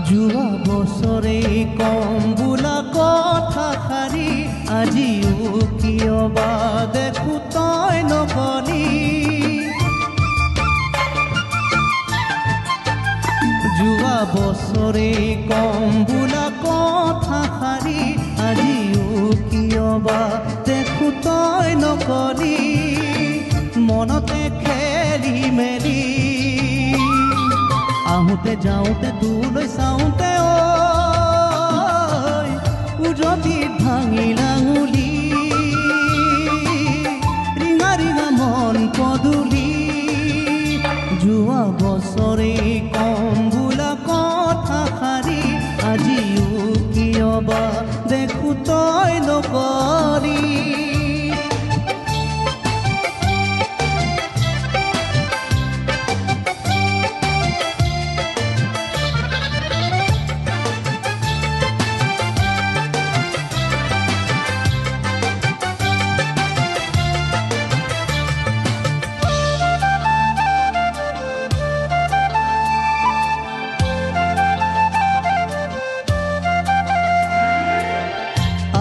যোৱা বছৰে কম বোলা কথা শাৰী আজিও কিয় বা দেখো তই নকলি। যোৱা বছৰে কম বোলা কথা শাৰী আজিও কিয় বা দেখো তই নকলি। মনতে খেলি মেলি আহোঁতে যাওঁতে তোলৈ চাওঁতে উজতি ভাঙিল আঙুলি। ৰিঙা ৰিঙা মন পদূলি যোৱা বছৰে কম বোলা কথা শাৰী আজিও কিয় বা দেখো তই নকলি।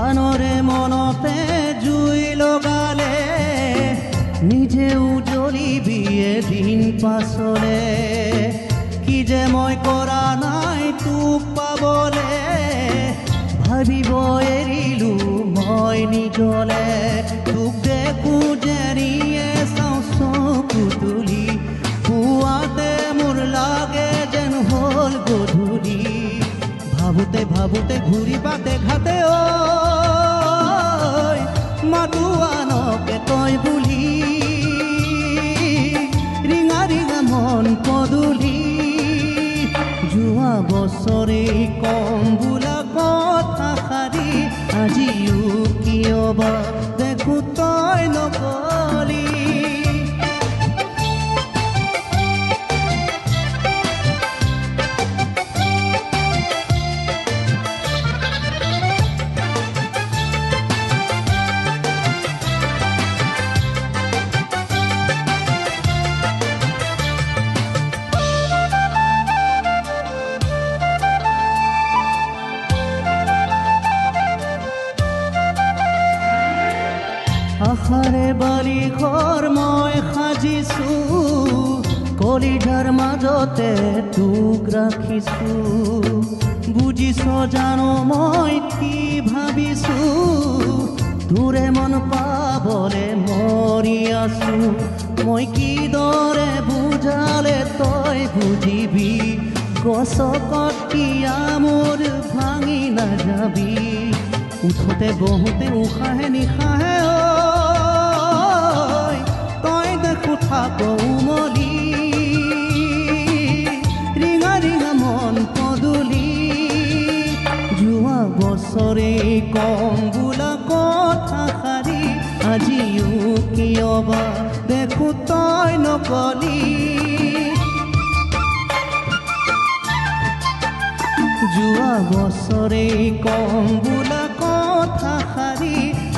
আনৰে মনতে জুই লগালে নিজেও জ্বলিবি এদিন পাছলে। কি যে মই কৰা নাই তোক পাবলে ভাবিব এৰিলো মই নিজলে। তোক দেখো যেনিয়ে চাওঁ চকু তুলি পুৱাতে মোৰ লাগে যেন হ'ল গধূলি। ভাবোতে ভাবোতে ঘূৰি বাটে ঘাটে মাতো আনকে তই বুলি। ৰিঙা ৰিঙা মন পদূলি যোৱা বছৰে কম বোলা কথা শাৰী আজিও কিয় বা দেখো তই নকলি। আশাৰে বালি ঘৰ মই সাজিছোঁ কলিজাৰ মাজতে তোক ৰাখিছোঁ। বুজিছ জানো মই কি ভাবিছোঁ তোৰে মন পাবলে মৰি আছোঁ। মই কিদৰে বুজালে তই বুজিবি গছকত কিয়া মোৰ ভাঙি নাযাবি। উঠোতে বহোতে উশাহে নিশাহে তই দেখো থাক উমলি। ৰিঙা ৰিঙা মন পদূলি যোৱা বছৰে কম বোলা কথা শাৰী আজিও কিয় বা দেখো তই নকলি। যোৱা বছৰে কম বোলা কথা শাৰী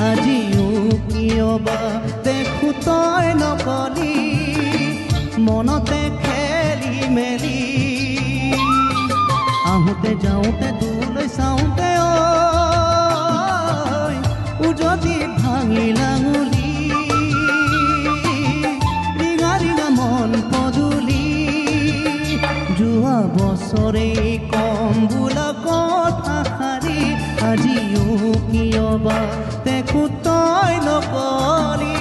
আজিও কিয় বা দেখো তই নকলি। মনতে খেলি মেলি আহোঁতে যাওঁতে তোলৈ চাওঁতে উজতি ভাঙিল আঙুলি। ৰিঙা ৰিঙা মন পদূলি যোৱা বছৰে কম বোলা কথা শাৰী আজিও কিয় বা দেখো তই নকলি।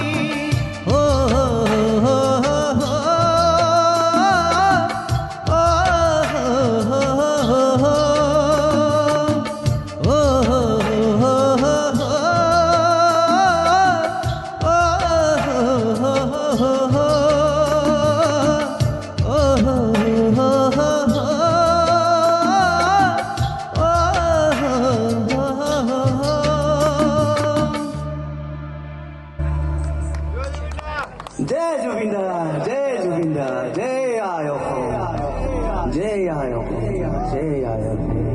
जय जुबिंदा जय आयो जय आयो जय आयो।